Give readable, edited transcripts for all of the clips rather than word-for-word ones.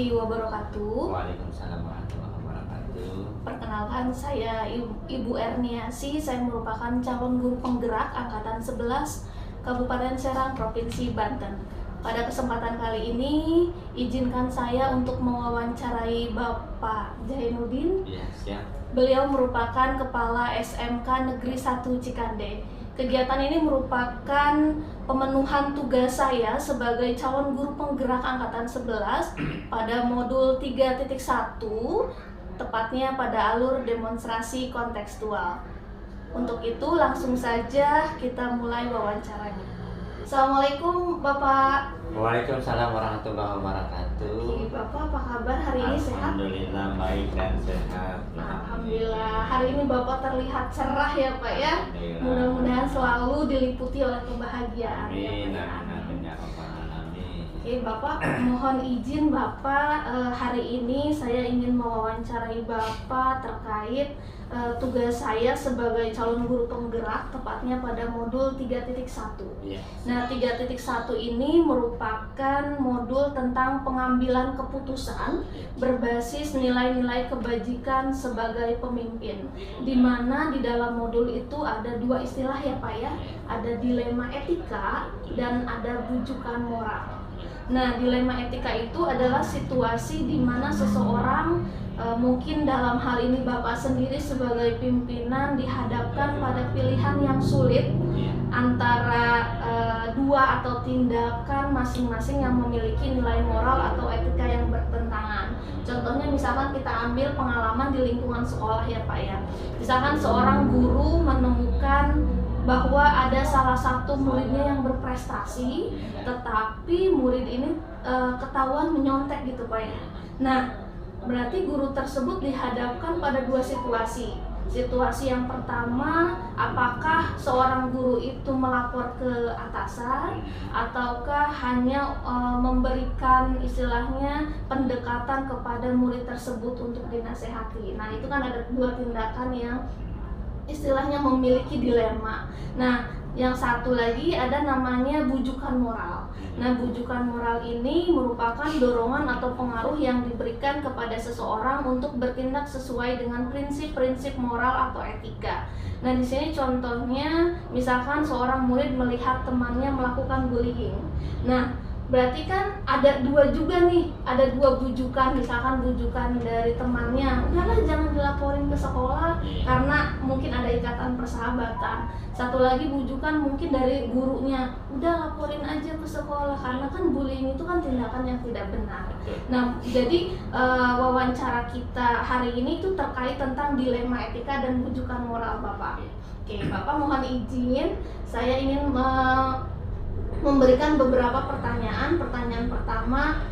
warahmatullahi wabarakatuh. Waalaikumsalam warahmatullahi wabarakatuh. Perkenalkan, saya Ibu Erniasi. Saya merupakan calon guru penggerak Angkatan 11 Kabupaten Serang, Provinsi Banten. Pada kesempatan kali ini, izinkan saya untuk mewawancarai Bapak Zainuddin. Ya, siap. Beliau merupakan Kepala SMK Negeri 1 Cikande. Kegiatan ini merupakan pemenuhan tugas saya sebagai calon guru penggerak Angkatan 11 pada modul 3.1, tepatnya pada alur demonstrasi kontekstual. Untuk itu langsung saja kita mulai wawancaranya. Assalamualaikum Bapak. Waalaikumsalam warahmatullahi wabarakatuh. Oke, Bapak apa kabar hari ini, sehat? Alhamdulillah baik dan sehat. Alhamdulillah, hari ini Bapak terlihat cerah ya Pak ya. Alhamdulillah. Mudah-mudahan selalu diliputi oleh kebahagiaan. Amin, Ya, Pak. amin, ya rabbal alamin. Oke Bapak, mohon izin Bapak, hari ini saya ingin mewawancarai Bapak terkait tugas saya sebagai calon guru penggerak, tepatnya pada modul 3.1. Ya. Nah, 3.1 ini merupakan modul tentang pengambilan keputusan berbasis nilai-nilai kebajikan sebagai pemimpin, di mana di dalam modul itu ada dua istilah ya Pak ya, ada dilema etika dan ada bujukan moral. Nah, dilema etika itu adalah situasi di mana seseorang, mungkin dalam hal ini Bapak sendiri sebagai pimpinan, dihadapkan pada pilihan yang sulit antara dua atau tindakan masing-masing yang memiliki nilai moral atau etika yang bertentangan. Contohnya misalkan kita ambil pengalaman di lingkungan sekolah ya Pak ya. Misalkan seorang guru menemukan bahwa ada salah satu muridnya yang berprestasi, tetapi murid ini ketahuan menyontek gitu Pak ya. Nah, berarti guru tersebut dihadapkan pada dua situasi. Situasi yang pertama, apakah seorang guru itu melapor ke atasan ataukah hanya memberikan istilahnya pendekatan kepada murid tersebut untuk dinasehati. Nah, itu kan ada dua tindakan yang istilahnya memiliki dilema. Nah, yang satu lagi ada namanya bujukan moral. Nah, bujukan moral ini merupakan dorongan atau pengaruh yang diberikan kepada seseorang untuk bertindak sesuai dengan prinsip-prinsip moral atau etika. Nah, di sini contohnya misalkan seorang murid melihat temannya melakukan bullying. Nah, berarti kan ada dua juga nih, ada dua bujukan, misalkan bujukan dari temannya, udahlah jangan dilaporin ke sekolah karena mungkin ada ikatan persahabatan. Satu lagi bujukan mungkin dari gurunya, udah laporin aja ke sekolah karena kan bullying itu kan tindakan yang tidak benar. Nah, jadi wawancara kita hari ini itu terkait tentang dilema etika dan bujukan moral Bapak. Oke, Bapak mohon izin, saya ingin memberikan beberapa pertanyaan. Pertanyaan pertama,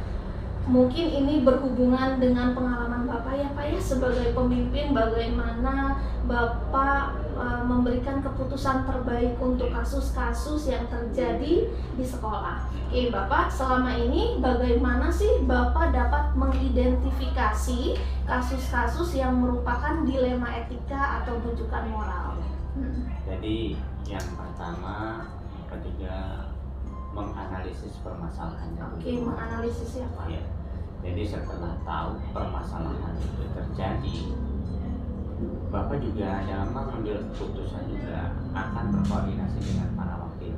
mungkin ini berhubungan dengan pengalaman Bapak ya Pak ya sebagai pemimpin, bagaimana Bapak memberikan keputusan terbaik untuk kasus-kasus yang terjadi di sekolah. Oke Bapak, selama ini bagaimana sih Bapak dapat mengidentifikasi kasus-kasus yang merupakan dilema etika atau bujukan moral? Jadi yang pertama, ketiga menganalisis permasalahannya. Oke, menganalisis ya Pak. Ya. Jadi setelah tahu permasalahan itu terjadi, Bapak juga dalam mengambil keputusan juga akan berkoordinasi dengan para wakil.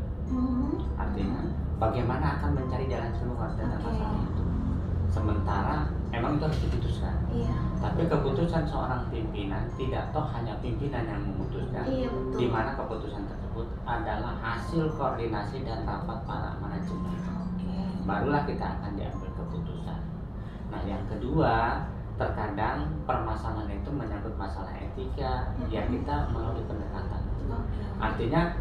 Artinya bagaimana akan mencari jalan keluar dari masalah itu. Sementara emang itu harus diputuskan. Iya. Tapi keputusan seorang pimpinan tidak toh hanya pimpinan yang memutuskan. Iya, betul. Di mana keputusan tersebut adalah hasil koordinasi dan rapat para manajemen. Barulah kita akan diambil keputusan. Nah, yang kedua, terkadang permasalahan itu menyangkut masalah etika, ya kita melalui pendekatan. Artinya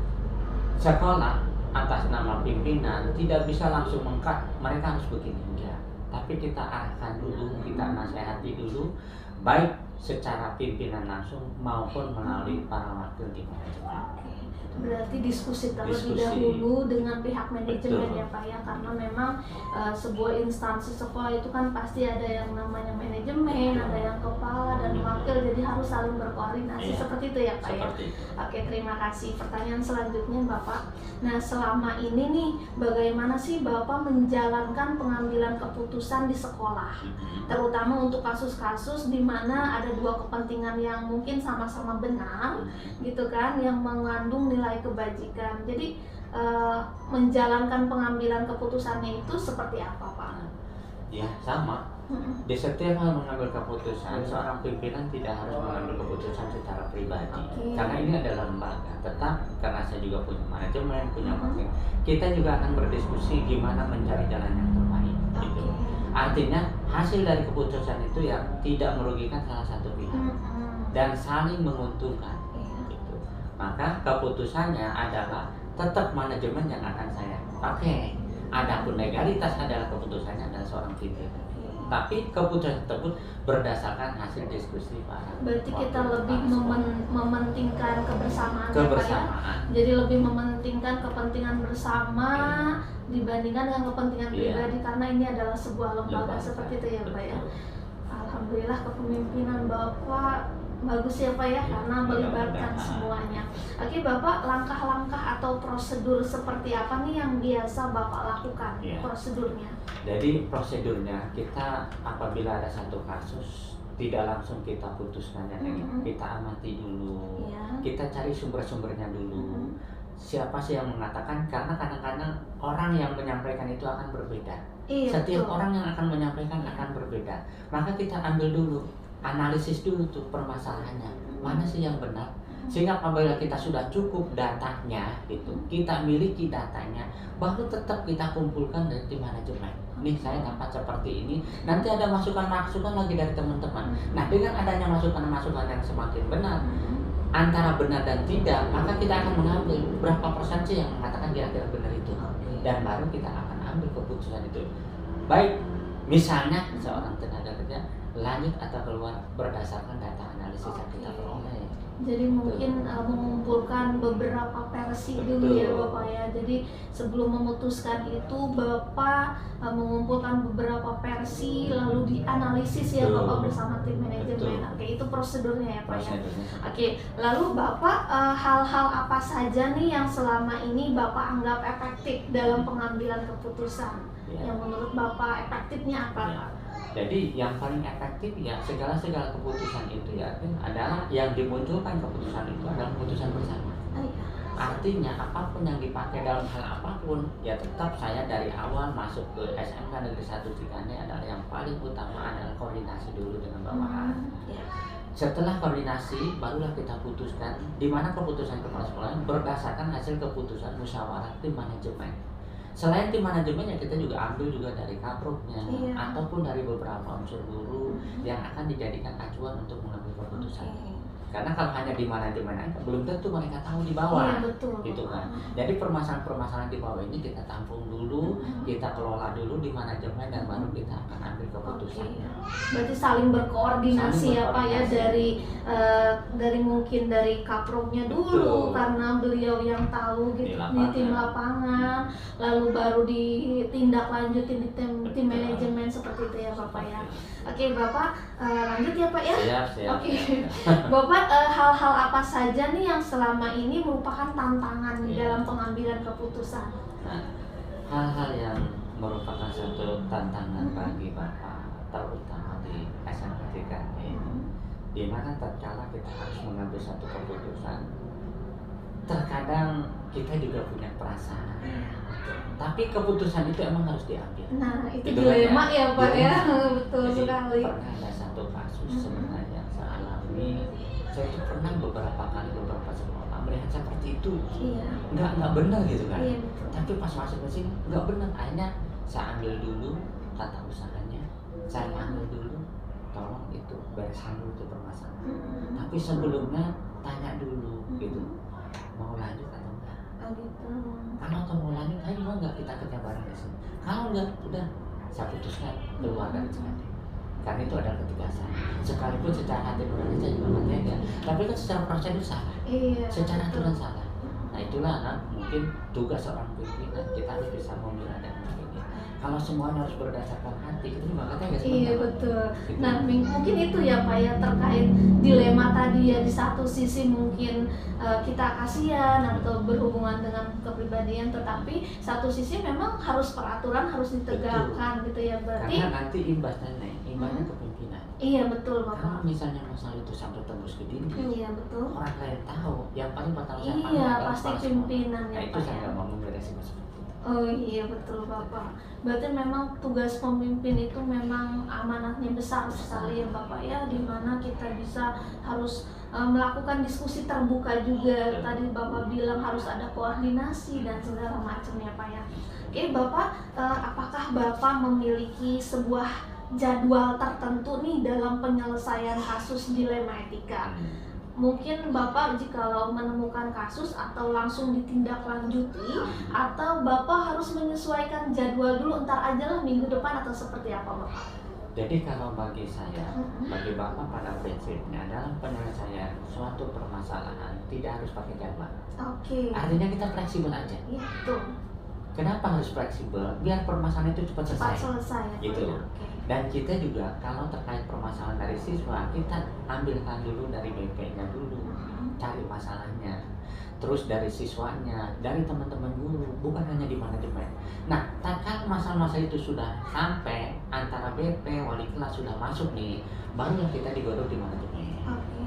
sekolah atas nama pimpinan tidak bisa langsung mengkat mereka harus begini, enggak. Tapi kita arahkan dulu, kita nasihati dulu, baik secara pimpinan langsung maupun melalui para wakil di manajemen. Berarti diskusi terlebih Diskusi. dahulu dengan pihak manajemen Betul. ya Pak ya, karena memang sebuah instansi sekolah itu kan pasti ada yang namanya manajemen, ada yang kepala dan wakil, jadi harus saling berkoordinasi. Iya. Seperti itu ya Pak ya. Seperti itu. Oke, terima kasih. Pertanyaan selanjutnya Bapak. Nah, selama ini nih bagaimana sih Bapak menjalankan pengambilan keputusan di sekolah? Terutama untuk kasus-kasus di mana ada dua kepentingan yang mungkin sama-sama benar gitu kan, yang mengandung nilai kebajikan. Jadi menjalankan pengambilan keputusannya itu seperti apa Pak? Ya sama. Di setiap hal mengambil keputusan, seorang pimpinan tidak harus mengambil keputusan secara pribadi. Oke. Karena ini adalah lembaga. Tetap karena saya juga punya manajemen, punya wakil, kita juga akan berdiskusi gimana mencari jalan yang terbaik. Gitu. Artinya hasil dari keputusan itu ya tidak merugikan salah satu pihak dan saling menguntungkan. Gitu. Maka keputusannya adalah tetap manajemen yang akan saya pakai. Adapun legalitas adalah keputusannya adalah seorang pimpinan. Tapi keputusan tersebut berdasarkan hasil diskusi para. Berarti kita lebih mementingkan kebersamaan, ya, Pak, ya? Kebersamaan. Jadi lebih mementingkan kepentingan bersama dibandingkan dengan kepentingan pribadi, karena ini adalah sebuah lembaga seperti itu ya Pak ya. Alhamdulillah kepemimpinan Bapak bagus ya Pak ya, karena melibatkan semuanya. Oke Bapak, langkah-langkah atau prosedur seperti apa nih yang biasa Bapak lakukan? Prosedurnya? Jadi prosedurnya kita apabila ada satu kasus tidak langsung kita putuskan ya, kita amati dulu, kita cari sumber-sumbernya dulu. Siapa sih yang mengatakan? Karena kadang-kadang orang yang menyampaikan itu akan berbeda. Setiap orang yang akan menyampaikan akan berbeda. Maka kita ambil dulu, analisis dulu tuh permasalahannya, mana sih yang benar, sehingga apabila kita sudah cukup datanya gitu, kita miliki datanya, baru tetap kita kumpulkan dari tim manajemen. Nih saya dapat seperti ini, nanti ada masukan-masukan lagi dari teman-teman. Nah dengan adanya masukan-masukan yang semakin benar, antara benar dan tidak, maka kita akan mengambil berapa persen sih yang mengatakan kira-kira benar itu, dan baru kita akan ambil keputusan itu. Baik, misalnya seorang tenaga kerja lanjut atau keluar berdasarkan data analisis yang kita peroleh. Jadi mungkin mengumpulkan beberapa versi dulu ya Bapak ya. Jadi sebelum memutuskan itu Bapak mengumpulkan beberapa versi lalu dianalisis ya Bapak bersama tim manajemen. Oke, itu prosedurnya ya Pak ya. Oke, lalu Bapak hal-hal apa saja nih yang selama ini Bapak anggap efektif dalam pengambilan keputusan? Yang menurut Bapak efektifnya apa Pak? Jadi yang paling efektif ya segala keputusan itu ya adalah yang dimunculkan keputusan itu adalah keputusan bersama. Artinya apapun yang dipakai dalam hal apapun ya tetap saya dari awal masuk ke SMK Negeri 1 3 adalah yang paling utama adalah koordinasi dulu dengan bawahan. Setelah koordinasi barulah kita putuskan di mana keputusan kepala sekolah berdasarkan hasil keputusan musyawarah tim manajemen. Selain tim manajemen ya kita juga ambil juga dari kaproknya ataupun dari beberapa unsur guru yang akan dijadikan acuan untuk mengambil keputusan. Karena kalau hanya di manajemen aja belum tentu mereka tahu di bawah, gitu kan. Jadi permasalahan-permasalahan di bawah ini kita tampung dulu, kita kelola dulu di manajemen dan baru kita akan ambil keputusan. Berarti saling berkoordinasi ya Pak ya, dari mungkin dari kaproknya dulu karena beliau yang tahu gitu di tim lapangan, lalu baru ditindaklanjutin di tim manajemen seperti itu ya Bapak ya. Oke Bapak, lanjut ya Pak ya. Siap. Oke. Bapak, hal-hal apa saja nih yang selama ini merupakan tantangan dalam pengambilan keputusan? Nah, hal-hal yang merupakan satu tantangan bagi Bapak terutama di SMK 3 ini, di mana tatkala kita harus mengambil satu keputusan, terkadang kita juga punya perasaan. Tapi keputusan itu emang harus diambil. Nah, itu dilema ya Pak ya. Betul sekali. Pernah ada satu kasus sebenarnya yang saya alami. Saya itu pernah beberapa sekolah melihat seperti itu. Nggak benar gitu kan. Tapi pas masuk ke sini nggak benar. Akhirnya saya ambil dulu tata usahanya, saya ambil dulu, tolong itu bereskan dulu itu permasalahan. Tapi sebelumnya tanya dulu gitu, mau lanjut atau enggak. Kalau mau lanjut, ayo enggak kita kerja bareng di sini. Kalau enggak, udah saya putuskan keluar dari sini. Karena itu adalah ketegasan. Sekalipun secara hati nurani saya juga nggak tega, tapi kan secara prosedur salah, secara aturan salah. Nah itulah mungkin tugas seorang pimpinan, kita harus bisa memilah dan memilih. Kalau semuanya harus berdasarkan hati, itu juga katanya nggak Iya sebenarnya. betul. Gitu. Nah mungkin itu ya Pak ya, terkait dilema tadi ya, di satu sisi mungkin kita kasihan atau berhubungan dengan kepribadian, tetapi satu sisi memang harus peraturan harus ditegakkan gitu ya, berarti. Karena nanti imbasnya ke pimpinan. Iya betul Kalau Bapak. misalnya masalah itu sampai tembus ke dinding, Iya betul. orang lain tahu, yang paling fatal siapa? Iya Adalah pasti kepala sekolah. pimpinan Nah ya itu Pak saya ya. nggak mau mengambil resiko seperti itu. Oh iya betul Bapak. Berarti memang tugas pemimpin itu memang amanatnya besar sekali ya Bapak ya, dimana kita bisa harus melakukan diskusi terbuka juga. Tadi Bapak bilang harus ada koordinasi dan segala macam ya Pak ya. Oke Bapak, apakah Bapak memiliki sebuah jadwal tertentu nih dalam penyelesaian kasus dilema etika? Mungkin Bapak jikalau menemukan kasus atau langsung ditindaklanjuti, atau Bapak harus menyesuaikan jadwal dulu, ntar aja lah minggu depan, atau seperti apa Bapak? Jadi kalau bagi saya, bagi Bapak pada prinsipnya dalam penyelesaian suatu permasalahan tidak harus pakai jadwal. Oke. Artinya kita fleksibel aja. Iya betul. Kenapa harus fleksibel? Biar permasalahan itu cepat Cepat selesai. selesai ya Pak Gitu. ya. Oke. Dan kita juga kalau terkait permasalahan dari siswa, kita ambilkan dulu dari BP-nya dulu, cari masalahnya. Terus dari siswanya, dari teman-teman guru, bukan hanya di manajemen. Nah, kalau masalah-masalah itu sudah sampai antara BP, wali kelas sudah masuk nih, barulah kita digodok di manajemen. Oke.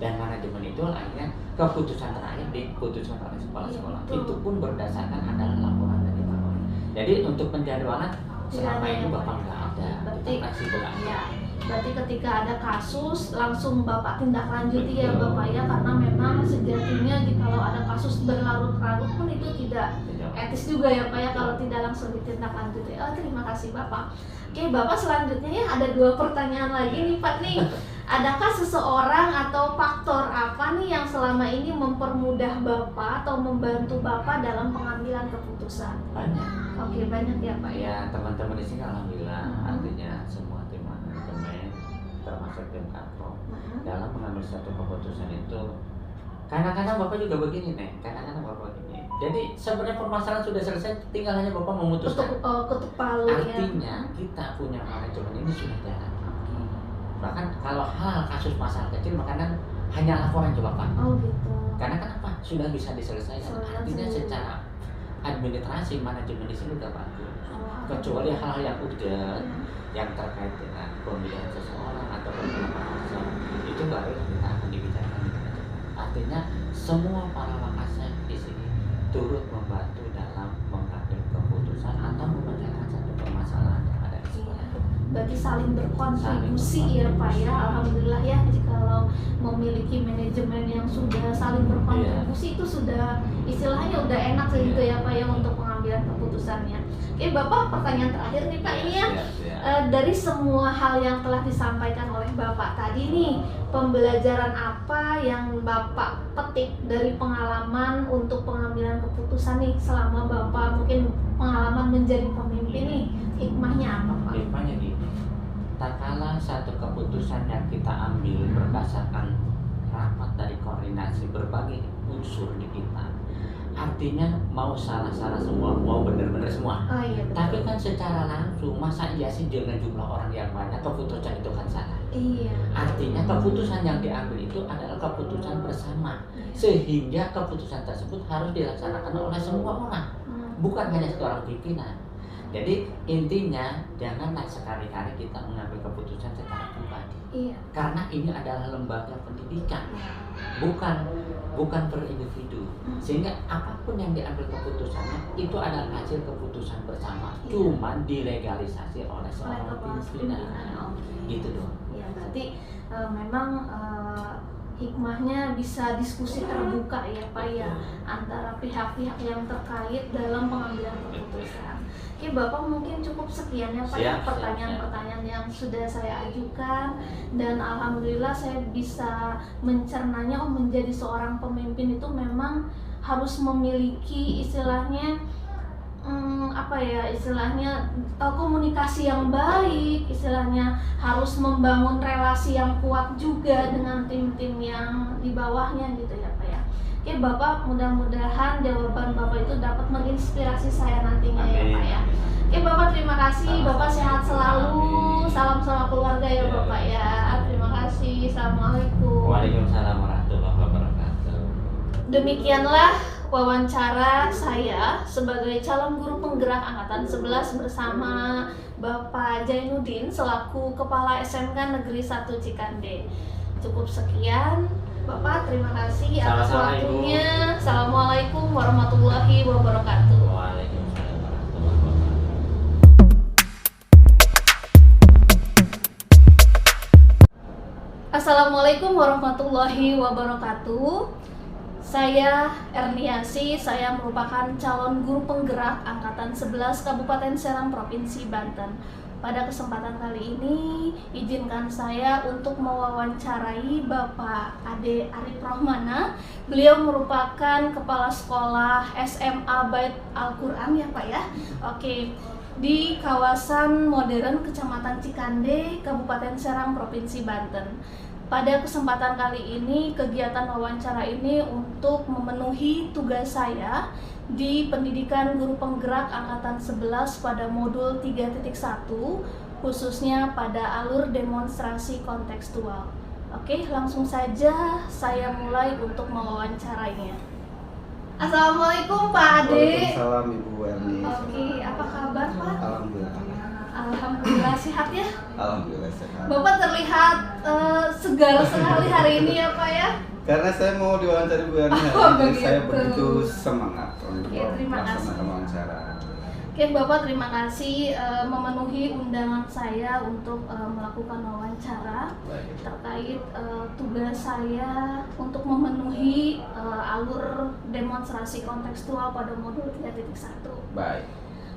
Dan manajemen itu akhirnya keputusan terakhir diputuskan oleh kepala Iya, sekolah. betul. Itu pun berdasarkan adalah laporan dari Bapak. Jadi untuk penjadwalan selama ada ini ya, Bapak Pak. nggak ada, Berarti kita fleksibel aja. ya, berarti ketika ada kasus langsung Bapak tindak lanjuti ya Betul. Bapak ya, karena memang sejatinya jikalau ada kasus berlarut-larut pun itu tidak etis juga ya Pak ya kalau tidak langsung ditindaklanjuti. Terima kasih Bapak. Oke Bapak, selanjutnya ya ada 2 pertanyaan lagi nih Pak nih. Adakah seseorang atau faktor apa nih yang selama ini mempermudah Bapak atau membantu Bapak dalam pengambilan keputusan? Banyak. Oke, banyak ya Pak ya. Ya teman-teman di sini alhamdulillah, artinya semua tim manajemen termasuk tim kapro dalam mengambil satu keputusan itu. Kadang-kadang Bapak juga begini nih, kadang-kadang Bapak begini. Jadi sebenarnya permasalahan sudah selesai, tinggal hanya Bapak memutuskan. Ketuk palu ya. Artinya kita punya manajemen ini sudah jalan. Bahkan kalau hal kasus masalah kecil, makanya hanya laporan ke Bapak. Oh gitu. Karena kenapa? Sudah bisa diselesaikan. Selesai Artinya sendiri. secara administrasi manajemen di sini sudah bagus. Kecuali hal yang urgent yang terkait dengan pemilihan seseorang atau penempatan itu baru kita akan dibicarakan di manajemen. Artinya semua para wakasnya di sini turut membantu dalam mengambil keputusan atau memecahkan satu permasalahan yang ada di sekolah. Berarti saling berkontribusi ya Pak ya. Alhamdulillah ya, jikalau memiliki manajemen yang sudah saling berkontribusi itu sudah istilahnya udah enak gitu ya Pak ya untuk pengambilan keputusannya. Oke Bapak, pertanyaan terakhir nih Pak ini ya. Dari semua hal yang telah disampaikan oleh Bapak tadi nih, pembelajaran apa yang Bapak petik dari pengalaman untuk pengambilan keputusan nih selama Bapak mungkin pengalaman menjadi pemimpin nih, hikmahnya apa Pak? Hikmahnya gini, tak kala satu keputusan yang kita ambil berdasarkan rapat dari koordinasi berbagai unsur di kita, artinya mau salah-salah semua, mau benar-benar semua. Oh iya betul. Tapi kan secara langsung, masa iya sih dengan jumlah orang yang banyak keputusan itu kan salah. Iya. Artinya keputusan yang diambil itu adalah keputusan bersama, sehingga keputusan tersebut harus dilaksanakan oleh semua orang, bukan hanya satu orang pimpinan. Jadi intinya janganlah sekali-kali kita mengambil keputusan secara pribadi. Iya. Karena ini adalah lembaga pendidikan, bukan per individu. Sehingga apapun yang diambil keputusannya itu adalah hasil keputusan bersama, cuman dilegalisasi oleh seorang pimpinan. Gitu dong. Ya berarti memang hikmahnya bisa diskusi terbuka ya Pak ya, antara pihak-pihak yang terkait dalam pengambilan keputusan. Oke Bapak, mungkin cukup sekian ya Pak ya pertanyaan-pertanyaan yang sudah saya ajukan, dan alhamdulillah saya bisa mencernanya menjadi seorang pemimpin itu memang harus memiliki istilahnya komunikasi yang baik, istilahnya harus membangun relasi yang kuat juga dengan tim-tim yang di bawahnya gitu ya Pak ya. Oke Bapak, mudah-mudahan jawaban Bapak itu dapat menginspirasi saya nantinya ya Pak ya. Oke Bapak, terima kasih. Bapak sehat selalu. Salam sama keluarga ya Bapak ya. Terima kasih. Assalamualaikum. Waalaikumsalam warahmatullahi wabarakatuh. Demikianlah wawancara saya sebagai calon guru penggerak angkatan 11 bersama Bapak Jainuddin selaku Kepala SMK Negeri 1 Cikande. Cukup sekian. Bapak, terima kasih atas Sama-sama, waktunya. Assalamualaikum warahmatullahi wabarakatuh. Waalaikumsalam warahmatullahi wabarakatuh. Assalamualaikum warahmatullahi wabarakatuh. Saya Erniasi, saya merupakan calon guru penggerak angkatan 11 Kabupaten Serang Provinsi Banten. Pada kesempatan kali ini, izinkan saya untuk mewawancarai Bapak Ade Arif Rohmana. Beliau merupakan Kepala Sekolah SMA Bait Al-Quran ya Pak ya. Oke, di kawasan modern Kecamatan Cikande, Kabupaten Serang, Provinsi Banten. Pada kesempatan kali ini, kegiatan wawancara ini untuk memenuhi tugas saya di Pendidikan Guru Penggerak Angkatan 11 pada modul 3.1, khususnya pada alur demonstrasi kontekstual. Oke, langsung saja saya mulai untuk mewawancarainya. Assalamualaikum Pak Ade. Waalaikumsalam Ibu Erni. Oke, apa kabar Pak? Alhamdulillah. Alhamdulillah sehat ya. Alhamdulillah sehat. Bapak terlihat segar sekali hari ini ya Pak ya. Karena saya mau diwawancari Bu Erni hari Oh, ini, begitu. saya begitu semangat untuk Oke, terima kasih. melaksanakan wawancara. Oke Bapak, terima kasih memenuhi undangan saya untuk melakukan wawancara Baik. terkait tugas saya untuk memenuhi alur demonstrasi kontekstual pada modul 3.1. Baik.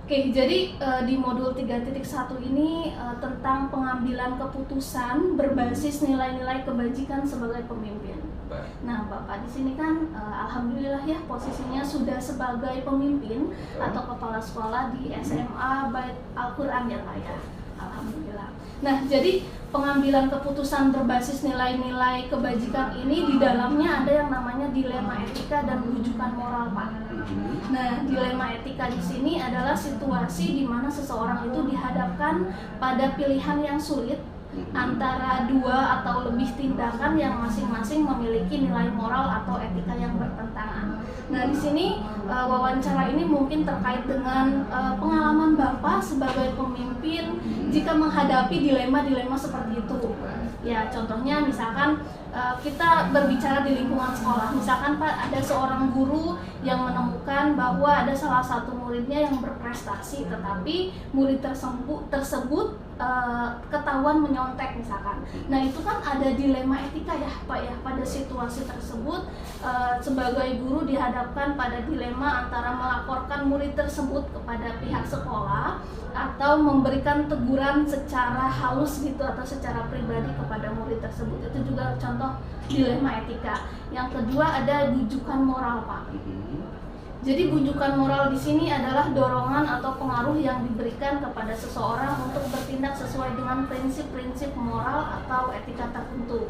Oke, jadi di modul 3.1 ini tentang pengambilan keputusan berbasis nilai-nilai kebajikan sebagai pemimpin. Baik. Nah, Bapak di sini kan alhamdulillah ya posisinya sudah sebagai pemimpin atau kepala sekolah di SMA Bait Al-Quran ya Pak ya. Alhamdulillah. Nah, jadi pengambilan keputusan berbasis nilai-nilai kebajikan ini di dalamnya ada yang namanya dilema etika dan rujukan moral Pak. Nah, dilema etika di sini adalah situasi di mana seseorang itu dihadapkan pada pilihan yang sulit antara dua atau lebih tindakan yang masing-masing memiliki nilai moral atau etika yang bertentangan. Nah, di sini wawancara ini mungkin terkait dengan pengalaman Bapak sebagai pemimpin jika menghadapi dilema-dilema seperti itu. Ya, contohnya misalkan kita berbicara di lingkungan sekolah. Misalkan Pak, ada seorang guru yang menemukan bahwa ada salah satu muridnya yang berprestasi, tetapi murid tersebut ketahuan menyontek misalkan. Nah, itu kan ada dilema etika ya Pak ya. Pada situasi tersebut sebagai guru dihadapkan pada dilema antara melaporkan murid tersebut kepada pihak sekolah atau memberikan teguran secara halus gitu atau secara pribadi kepada murid tersebut. Itu juga contoh dilema etika. Yang kedua ada bujukan moral Pak. Jadi bujukan moral di sini adalah dorongan atau pengaruh yang diberikan kepada seseorang untuk bertindak sesuai dengan prinsip-prinsip moral atau etika tertentu.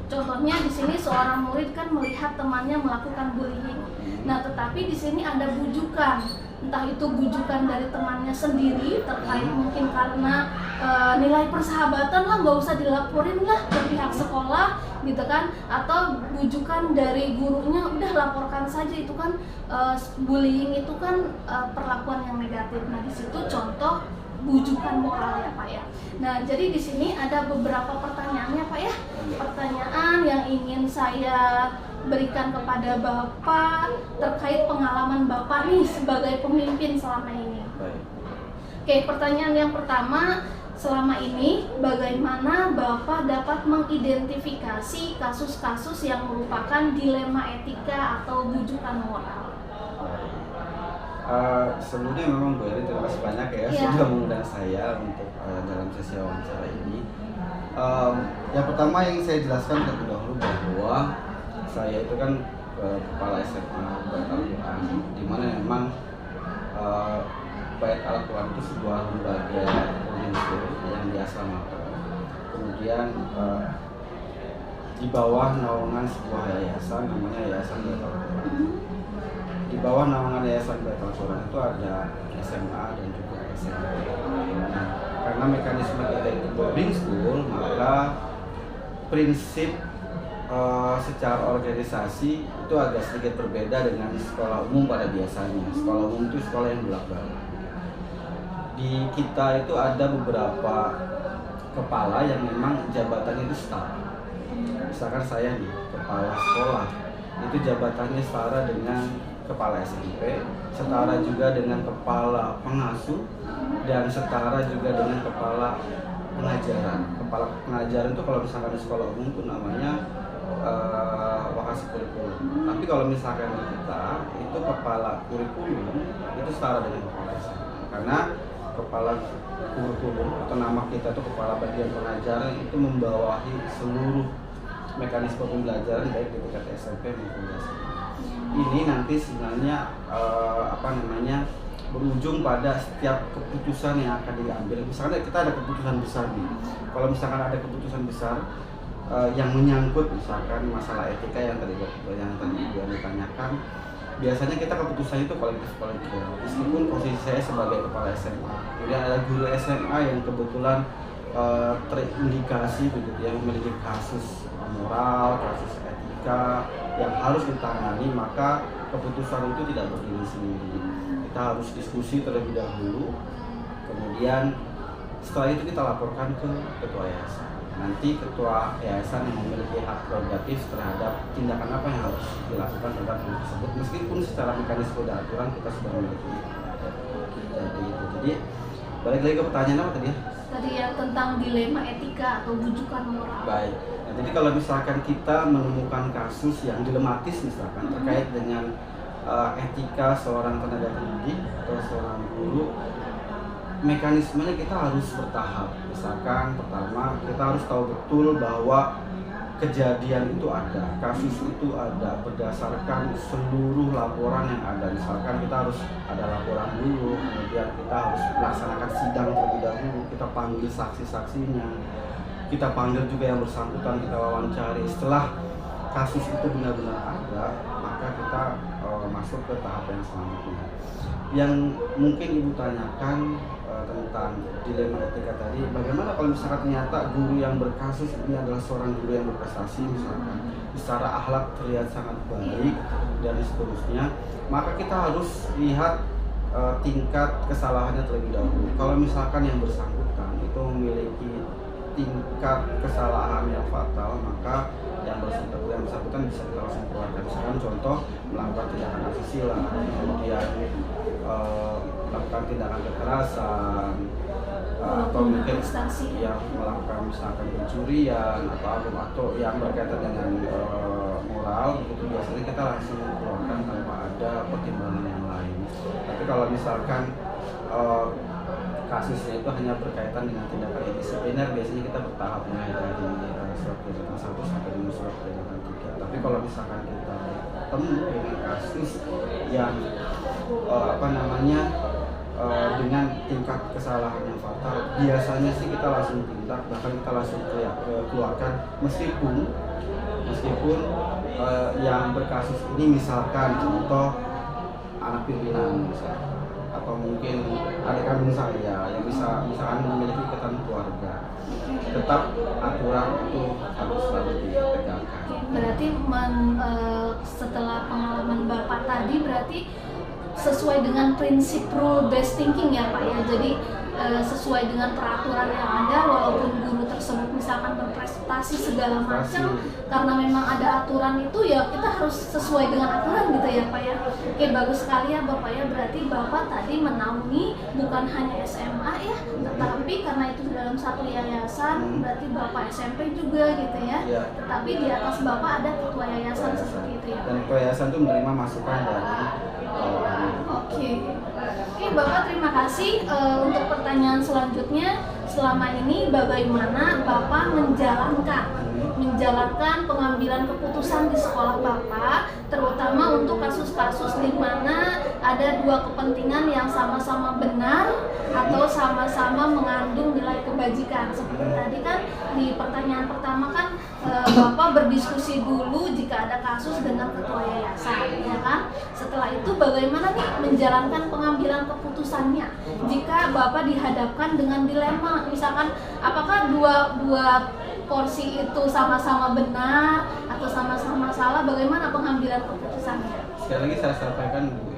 Contohnya di sini seorang murid kan melihat temannya melakukan bullying. Nah, tetapi di sini ada bujukan, entah itu bujukan dari temannya sendiri terkait mungkin karena nilai persahabatan lah, nggak usah dilaporin lah ke pihak sekolah gitu kan, atau bujukan dari gurunya udah laporkan saja, itu kan bullying itu kan perlakuan yang negatif. Nah, di situ contoh bujukan moral ya Pak ya. Nah, jadi di sini ada beberapa pertanyaannya Pak ya. Pertanyaan yang ingin saya berikan kepada Bapak terkait pengalaman Bapak nih sebagai pemimpin selama ini. Baik. Oke, pertanyaan yang pertama, selama ini bagaimana Bapak dapat mengidentifikasi kasus-kasus yang merupakan dilema etika atau bujukan moral? Sebelumnya memang Bu Eri, terima kasih banyak ya sudah mengundang saya untuk dalam sesi wawancara ini. Yang pertama yang saya jelaskan terlebih dahulu bahwa saya itu kan kepala SMA Bait Al-Quran, di mana memang Bait Al-Quran itu sebuah lembaga boarding school yang di Asrama. Kemudian di bawah naungan sebuah yayasan namanya Yayasan Baitul Quran. Di bawah naungan Yayasan Baitul Quran itu ada SMA dan juga SMP. Nah, karena mekanisme kita itu boarding school, maka prinsip secara organisasi itu agak sedikit berbeda dengan sekolah umum pada biasanya. Sekolah umum itu sekolah yang bolak-balik. Di kita itu ada beberapa kepala yang memang jabatannya itu setara. Misalkan saya nih, kepala sekolah, itu jabatannya setara dengan kepala SMP, setara juga dengan kepala pengasuh, dan setara juga dengan kepala pengajaran. Kepala pengajaran itu kalau misalkan di sekolah umum itu namanya wakasi kurikulum. Tapi kalau misalkan di kita itu kepala kurikulum itu setara dengan kepala SMA. Karena kepala kurikulum atau nama kita itu kepala bagian pengajaran itu membawahi seluruh mekanisme pembelajaran baik di tingkat SMP maupun SMA. Ini nanti sebenarnya berujung pada setiap keputusan yang akan diambil. Misalkan kita ada keputusan besar nih. Kalau misalkan ada keputusan besar yang menyangkut misalkan masalah etika yang tadi ditanyakan, biasanya kita keputusan itu kolektif. Meskipun posisi saya sebagai kepala SMA, kemudian ada guru SMA yang kebetulan terindikasi begitu ya, memiliki kasus moral, kasus etika yang harus ditangani, maka keputusan itu tidak berdiri sendiri. Kita harus diskusi terlebih dahulu, kemudian setelah itu kita laporkan ke ketua yayasan. Nanti ketua yayasan yang memiliki hak prerogatif terhadap tindakan apa yang harus dilakukan terhadap hal tersebut, meskipun secara mekanisme dan aturan kita sudah memiliki. Jadi balik lagi ke pertanyaan apa tadi ya? Tadi ya tentang dilema etika atau bujukan moral. Baik. Nah, jadi kalau misalkan kita menemukan kasus yang dilematis misalkan terkait dengan etika seorang tenaga pendidik atau seorang guru, mekanismenya kita harus bertahap. Misalkan pertama kita harus tahu betul bahwa kejadian itu ada, kasus itu ada berdasarkan seluruh laporan yang ada. Misalkan kita harus ada laporan dulu, kemudian kita harus melaksanakan sidang terlebih dahulu, kita panggil saksi-saksinya, kita panggil juga yang bersangkutan, kita wawancari. Setelah kasus itu benar-benar ada, maka kita masuk ke tahap yang selanjutnya. Yang mungkin Ibu tanyakan tentang dilema etika tadi, bagaimana kalau misalkan ternyata guru yang berkasus ini adalah seorang guru yang berprestasi, misalkan secara akhlak terlihat sangat baik dan seterusnya, maka kita harus lihat tingkat kesalahannya terlebih dahulu. Kalau misalkan yang bersangkutan itu memiliki tingkat kesalahan yang fatal, maka yang bersangkutan bisa kita langsung keluarkan. Misalkan contoh melakukan tindakan asusila, kemudian melakukan tindakan kekerasan, atau mungkin yang melakukan misalkan pencurian atau yang berkaitan dengan moral, itu biasanya kita langsung keluarkan tanpa ada pertimbangan yang lain. Tapi kalau misalkan kasusnya itu hanya berkaitan dengan tindakan disipliner, biasanya kita bertahap mulai dari surat peringatan 1 sampai dengan surat peringatan 3. Tapi kalau misalkan kita bertemu dengan kasus yang dengan tingkat kesalahan yang fatal, biasanya sih kita langsung tindak, bahkan kita langsung keluarkan meskipun yang berkasus ini misalkan contoh anak pimpinan misalkan, atau mungkin adik kandung saya yang misalkan memiliki ikatan keluarga, tetap aturan itu harus selalu ditegakkan. Berarti setelah pengalaman Bapak tadi berarti sesuai dengan prinsip rule based thinking ya Pak ya. Jadi sesuai dengan peraturan yang ada, walaupun guru tersebut misalkan berprestasi segala macam, karena memang ada aturan itu ya kita harus sesuai dengan aturan gitu ya Pak ya. Oke, bagus sekali ya Bapak ya. Berarti Bapak tadi menaungi bukan hanya SMA ya, tetapi karena itu dalam satu yayasan, berarti Bapak SMP juga gitu ya. Tetapi di atas Bapak ada ketua yayasan seperti itu ya. Dan ketua yayasan itu menerima masukan dari Oke, Bapak terima kasih. Untuk pertanyaan selanjutnya, selama ini bagaimana Bapak menjalankan pengambilan keputusan di sekolah Bapak, terutama untuk kasus-kasus di mana ada dua kepentingan yang sama-sama benar atau sama-sama mengandung nilai kebajikan. Seperti tadi kan di pertanyaan pertama kan Bapak berdiskusi dulu jika ada kasus dengan ketua yayasan, ya kan? Setelah itu bagaimana nih menjalankan pengambilan keputusannya jika Bapak dihadapkan dengan dilema, misalkan apakah dua porsi itu sama-sama benar atau sama-sama salah, bagaimana pengambilan keputusannya? Sekali lagi saya sampaikan Bu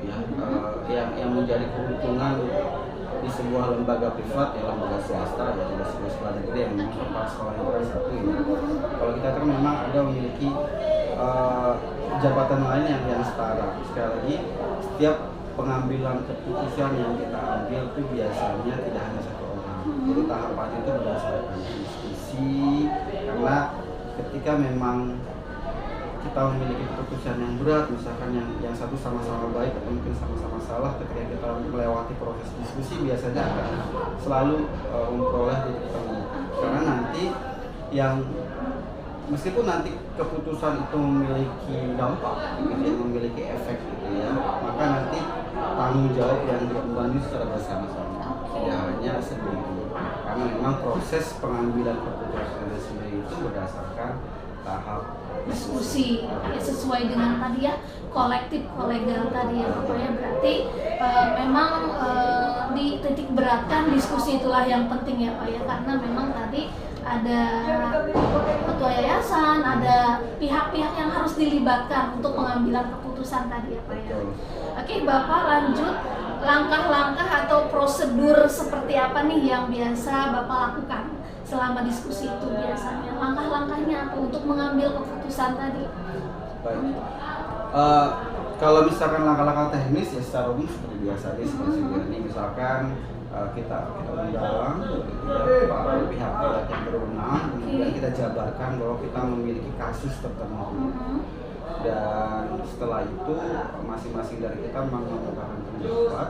ya, yang menjadi keuntungan di sebuah lembaga privat ya lembaga swasta ya tidak sebuah sekolah negeri yang memang kepala sekolah negeri satu ya. Kalau kita kan memang ada memiliki jabatan lain yang setara. Sekali lagi setiap pengambilan keputusan yang kita ambil itu biasanya tidak hanya satu orang. Jadi tahapan itu berdasarkan diskusi karena ketika memang kita memiliki keputusan yang berat, misalkan yang satu sama-sama baik atau mungkin sama-sama salah, ketika kita melewati proses diskusi biasanya akan selalu memperoleh titik temu. Karena nanti yang meskipun nanti keputusan itu memiliki dampak, memiliki efek gitu ya, maka nanti tanggung jawab yang diemban secara bersama-sama, tidak hanya sendiri. Karena memang proses pengambilan keputusan sendiri itu berdasarkan tahap diskusi ya, sesuai dengan tadi ya kolektif kolegial tadi ya Bapak ya. Berarti memang di titik beratkan diskusi itulah yang penting ya Pak ya, karena memang tadi ada ketua yayasan, ada pihak-pihak yang harus dilibatkan untuk pengambilan keputusan tadi ya Pak ya. Oke Bapak, lanjut langkah-langkah atau prosedur seperti apa nih yang biasa Bapak lakukan selama diskusi itu biasanya? Langkah-langkahnya apa untuk mengambil keputusan tadi? Baik. Kalau misalkan langkah-langkah teknis ya secara umum seperti biasa nih, seperti ini misalkan kita undang para pihak-pihak yang berwenang, kemudian kita jabarkan bahwa kita memiliki kasus tertentu. Dan setelah itu masing-masing dari kita mengemukakan pendapat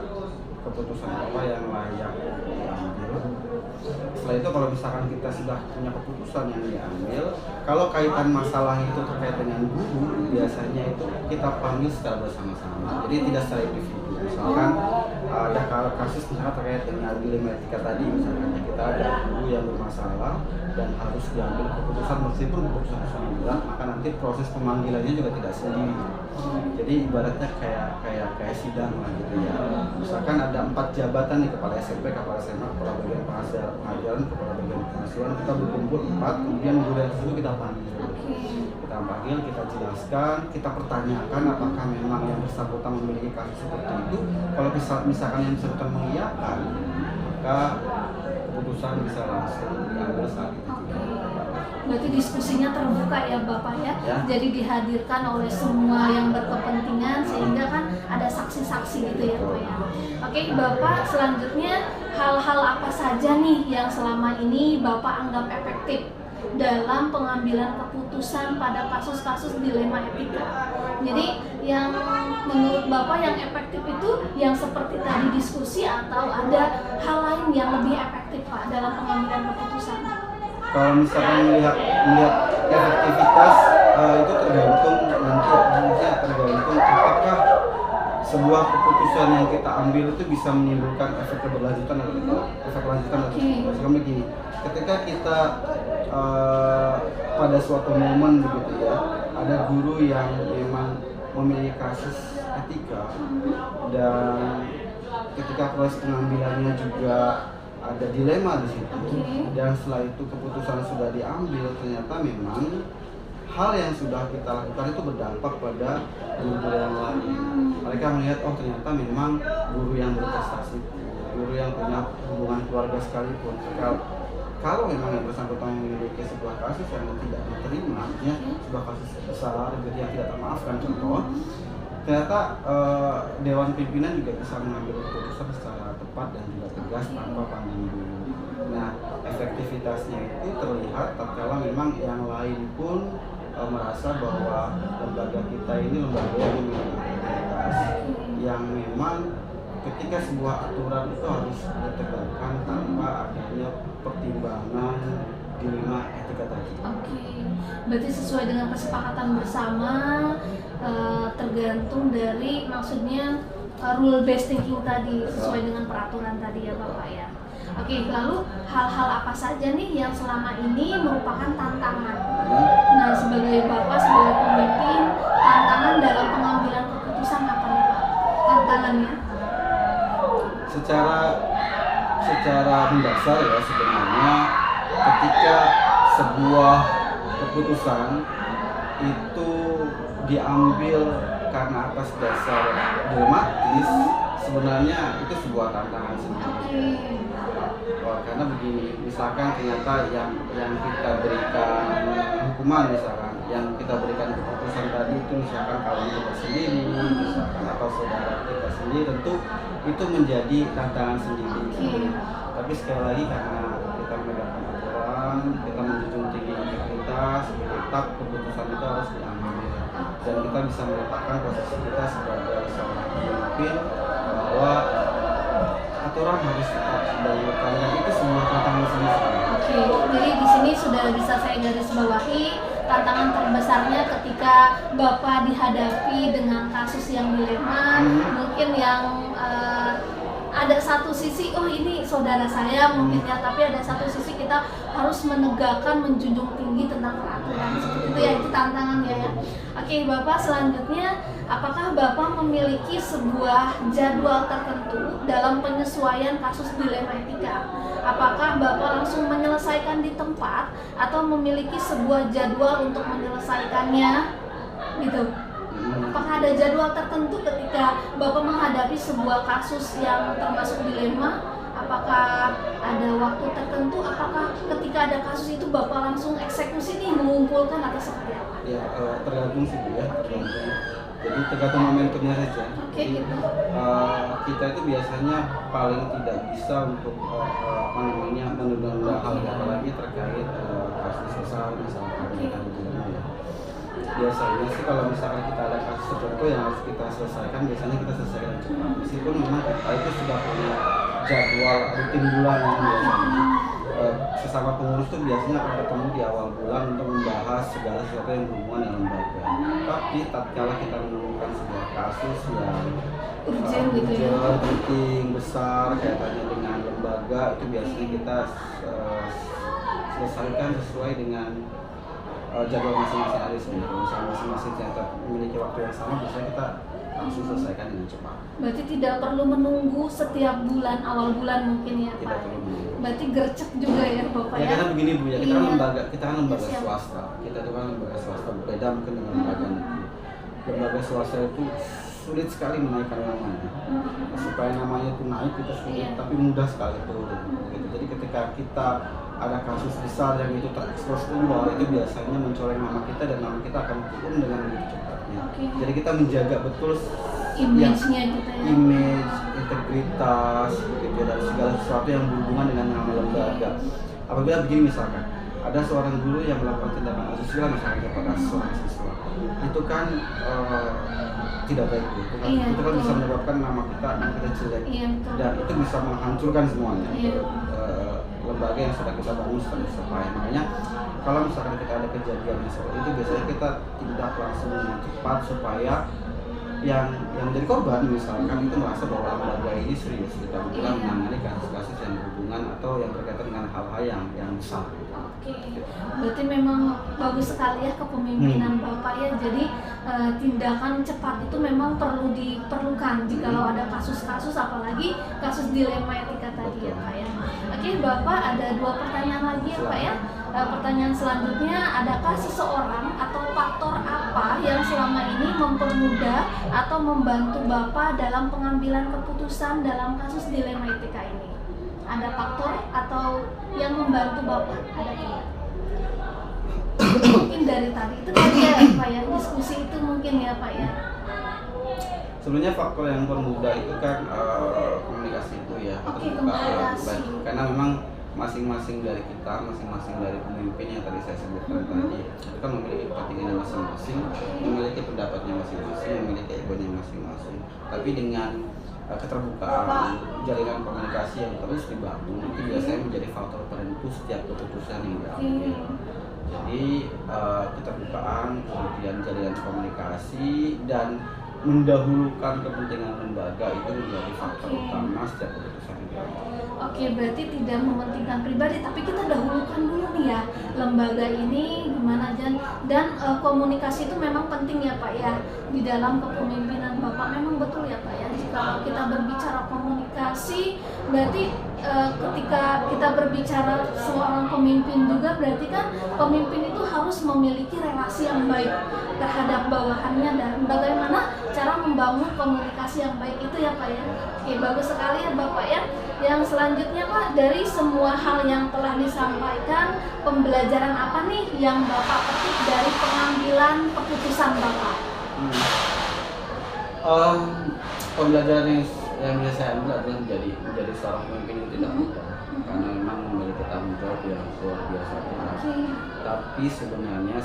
keputusan apa yang layak diambil. Setelah itu kalau misalkan kita sudah punya keputusan yang diambil, kalau kaitan masalah itu terkait dengan guru, biasanya itu kita panggil secara bersama-sama. Jadi tidak secara individu. Misalkan ada kasus misalnya terkait dengan dilema etika tadi, misalkan kita ada guru yang bermasalah dan harus diambil keputusan meskipun keputusan yang berat, maka nanti proses pemanggilannya juga tidak sendiri. Jadi ibaratnya kayak sidang lah gitu ya. Misalkan ada 4 jabatan nih, kepala SMP, kepala SMA, kepala bagian pengajaran, kepala bagian pengasuhan, kita berkumpul 4, kemudian guru yang tersebut kita panggil. Kita panggil, kita jelaskan, kita pertanyakan apakah memang yang bersangkutan memiliki kasus seperti itu. Kalau misalkan yang bersangkutan mengiyakan, maka keputusan bisa langsung diambil saat itu. Berarti diskusinya terbuka ya Bapak ya. Jadi dihadirkan oleh semua yang berkepentingan sehingga kan ada saksi-saksi gitu ya Pak ya. Oke Bapak, selanjutnya hal-hal apa saja nih yang selama ini Bapak anggap efektif dalam pengambilan keputusan pada kasus-kasus dilema etika? Jadi yang menurut Bapak yang efektif itu yang seperti tadi diskusi atau ada hal lain yang lebih efektif Pak dalam pengambilan keputusan? Kalau misalkan melihat efektivitas itu tergantung apakah sebuah keputusan yang kita ambil itu bisa menimbulkan efek keberlanjutan atau tidak, efek lanjutan atau tidak. Misalkan begini, ketika kita pada suatu momen begitu ya, ada guru yang memang memiliki kasus etika dan ketika proses pengambilannya juga ada dilema di situ, dan setelah itu keputusan sudah diambil, ternyata memang hal yang sudah kita lakukan itu berdampak pada guru yang lain. Mereka melihat, oh ternyata memang guru yang berprestasi, guru yang punya hubungan keluarga sekalipun, kalau memang yang bersangkutan memiliki sebuah kasus yang tidak diterima, artinya sebuah kasus besar yang tidak termaafkan, contoh, ternyata Dewan Pimpinan juga bisa mengambil keputusan secara tepat dan juga tegas tanpa pandang bulu. Nah, efektivitasnya itu terlihat tatkala memang yang lain pun merasa bahwa lembaga kita ini lembaga yang memiliki integritas, yang memang ketika sebuah aturan itu harus ditegakkan tanpa adanya pertimbangan dilema etika tadi. Oke, berarti sesuai dengan kesepakatan bersama, tergantung dari maksudnya rule based thinking tadi sesuai dengan peraturan tadi ya Bapak ya. Oke, lalu hal-hal apa saja nih yang selama ini merupakan tantangan? Nah, sebagai Bapak, sebagai pemimpin, tantangan dalam pengambilan keputusan apa nih Pak? Tantangannya? Secara mendasar ya sebenarnya ketika sebuah keputusan itu diambil karena atas dasar dilematis, sebenarnya itu sebuah tantangan sendiri. Karena begini, misalkan ternyata yang kita berikan hukuman, misalkan yang kita berikan keputusan tadi itu misalkan kawan kita sendiri, misalkan atau saudara kita sendiri, tentu itu menjadi tantangan sendiri. Tapi sekali lagi karena kita menegakkan aturan, kita menjunjung tinggi integritas, tetap keputusan itu harus diambil dan kita bisa meletakkan posisi kita sebagai seorang pemimpin bahwa aturan harus tetap dilakukan dan itu semua tantangan sendiri. Oke, jadi di sini sudah bisa saya garis bawahi tantangan terbesarnya ketika Bapak dihadapi dengan kasus yang dilema, mungkin yang ada satu sisi, oh ini saudara saya mungkin ya, tapi ada satu sisi kita harus menegakkan, menjunjung tinggi tentang peraturan seperti itu ya, itu tantangannya ya. Oke Bapak, selanjutnya apakah Bapak memiliki sebuah jadwal tertentu dalam penyesuaian kasus dilema etika? Apakah Bapak langsung menyelesaikan di tempat atau memiliki sebuah jadwal untuk menyelesaikannya gitu? Apakah ada jadwal tertentu ketika Bapak menghadapi sebuah kasus yang termasuk dilema? Apakah ada waktu tertentu? Apakah ketika ada kasus itu Bapak langsung eksekusi nih, mengumpulkan atau seperti apa? Ya, tergantung sih Bu ya, tergantung. Jadi tergantung momentumnya saja. Oke, gitu. Kita itu biasanya paling tidak bisa untuk menunda-nunda hal apalagi terkait kasus besar misalkan kita dilema ya. Biasanya sih kalau misalkan kita ada kasus tertentu yang harus kita selesaikan, biasanya kita selesaikan cepat. Meskipun memang kita itu sudah punya jadwal rutin bulanan biasanya. Sesama pengurus itu biasanya akan ketemu di awal bulan untuk membahas segala sesuatu yang berhubungan dengan lembaga. Tapi tatkala kita menemukan sebuah kasus yang Urgent gitu ya, penting, besar kaitannya dengan lembaga, itu biasanya kita selesaikan sesuai dengan jadwal masing-masing ada sebenarnya. Misalnya masing-masing ternyata memiliki waktu yang sama, biasanya kita langsung selesaikan dengan cepat. Berarti tidak perlu menunggu setiap bulan, awal bulan mungkin ya Pak. Tidak perlu menunggu. Berarti gercep juga ya Bapak Ya ya. karena begini Bu ya, kita kan Iya. lembaga, Siap. swasta. Kita itu kan lembaga swasta, berbeda mungkin dengan lembaga negeri. Lembaga swasta itu sulit sekali menaikkan namanya. Supaya namanya itu naik itu sulit, Iya. tapi mudah sekali turun. Gitu. Jadi ketika kita ada kasus besar yang itu terekspos keluar, itu biasanya mencoreng nama kita dan nama kita akan turun dengan begitu cepatnya. Jadi kita menjaga betul Image-nya kita ya. image, integritas, begitu dan segala sesuatu yang berhubungan dengan nama lembaga. Apabila begini misalkan, ada seorang guru yang melakukan tindakan asusila misalnya kepada seorang siswa, itu kan tidak baik itu kan, Iya, itu kan betul. bisa menyebabkan nama kita jelek Iya, betul. dan itu bisa menghancurkan semuanya. Iya. Lembaga yang sudah kita bangun sebagai supaya makanya kalau misalkan kita ada kejadian yang seperti itu biasanya kita tindak langsung dengan cepat supaya yang menjadi korban misalkan itu merasa bahwa lembaga ini serius kita Iya. menangani kasus-kasus yang berhubungan atau yang berkaitan dengan hal-hal yang besar. Oke, berarti memang bagus sekali ya kepemimpinan Bapak ya. Jadi tindakan cepat itu memang diperlukan jikalau ada kasus-kasus, apalagi kasus dilema etika tadi ya Pak ya. Oke Bapak, ada 2 pertanyaan lagi ya Pak ya. Pertanyaan selanjutnya, adakah seseorang atau faktor apa yang selama ini mempermudah atau membantu Bapak dalam pengambilan keputusan dalam kasus dilema etika ini? Ada faktor atau yang membantu Bapak? Ada tidak? Mungkin dari tadi itu tadi ya Pak ya, diskusi itu mungkin ya Pak ya. Sebenarnya faktor yang mempermudah itu kan komunikasi itu ya. Oke, Kita buka komunikasi. baik. Karena memang masing-masing dari kita, masing-masing dari pemimpin yang tadi saya sebutkan tadi, itu kan memiliki kepentingannya masing-masing, memiliki pendapatnya masing-masing, memiliki egonya masing-masing. Tapi dengan keterbukaan, jalinan komunikasi yang terus dibangun, itu biasanya menjadi faktor penentu setiap keputusan yang diambil. Jadi keterbukaan, kemudian jalinan komunikasi dan mendahulukan kepentingan lembaga itu menjadi faktor utama setiap keputusan yang diambil. Oke, berarti tidak mementingkan pribadi, tapi kita dahulukan dulu nih ya lembaga ini gimana dan komunikasi itu memang penting ya Pak ya di dalam kepemimpinan Bapak. Memang betul ya Pak ya, jika kita berbicara komunikasi berarti ketika kita berbicara seorang pemimpin juga berarti kan pemimpin itu harus memiliki relasi yang baik terhadap bawahannya dan bagaimana cara membangun komunikasi yang baik itu ya Pak ya. Oke, bagus sekali ya Bapak ya. Yang selanjutnya Pak, dari semua hal yang telah disampaikan, pembelajaran apa nih yang Bapak petik dari pengambilan keputusan Bapak? Pembelajaran yang bisa saya ambil adalah menjadi seorang pemimpin yang tidak mudah, karena memang memiliki tanggung jawab yang luar biasa berat. Tapi sebenarnya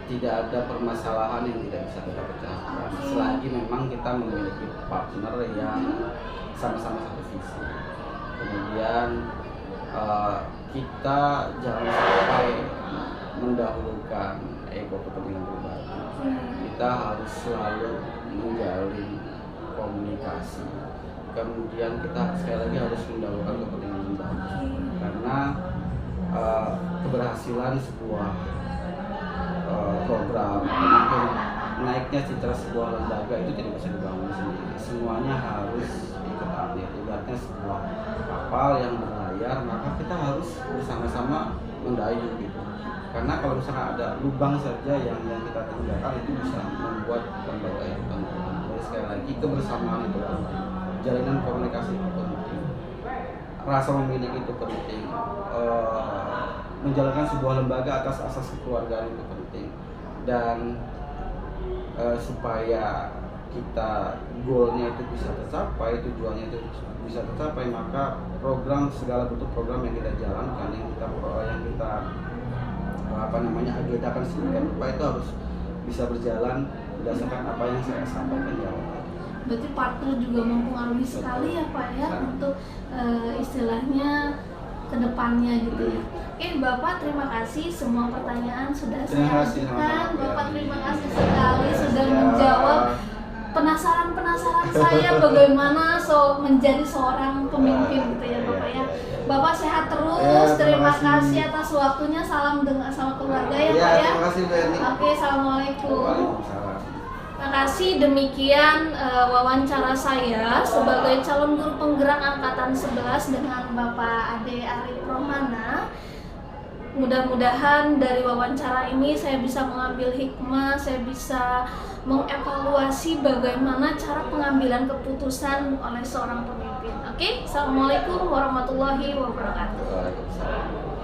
tidak ada permasalahan yang tidak bisa kita pecahkan selagi memang kita memiliki partner yang sama-sama satu visi. Kemudian kita jangan sampai mendahulukan ego kepentingan pribadi. Kita harus selalu menjalin komunikasi. Kemudian kita sekali lagi harus mendahulukan kepentingan lembaga, karena keberhasilan sebuah program maupun naiknya citra sebuah lembaga itu tidak bisa dibangun sendiri. Semuanya harus ikut andil. Ibaratnya sebuah kapal yang berlayar, maka kita harus bersama-sama mendayung gitu. Karena kalau misalnya ada lubang saja yang kita tinggalkan itu bisa membuat lembaga itu tenggelam. Jadi sekali lagi kebersamaan itu penting, jalinan komunikasi itu penting, rasa memiliki itu penting, menjalankan sebuah lembaga atas asas kekeluargaan itu penting, dan supaya kita goalnya itu bisa tercapai, tujuannya itu bisa tercapai, maka segala bentuk program yang kita jalankan, yang kita agendakan sedemikian rupa itu harus bisa berjalan berdasarkan apa yang saya sampaikan di awal. Berarti partner juga mempengaruhi sekali ya Pak ya untuk istilahnya kedepannya gitu ya. Oke Bapak, terima kasih, semua pertanyaan sudah saya ajukan. Bapak terima kasih sekali sudah menjawab penasaran saya bagaimana menjadi seorang pemimpin gitu ya Bapak ya. Bapak sehat terus, terima kasih atas waktunya, salam sama keluarga ya Pak ya. Terima kasih Mbak Eni. Oke, assalamualaikum. Waalaikumsalam. Terima kasih, demikian wawancara saya sebagai calon guru penggerak angkatan 11 dengan Bapak Ade Arif Romana. Mudah-mudahan dari wawancara ini saya bisa mengambil hikmah, saya bisa mengevaluasi bagaimana cara pengambilan keputusan oleh seorang pemimpin. Oke, assalamualaikum warahmatullahi wabarakatuh. Waalaikumsalam.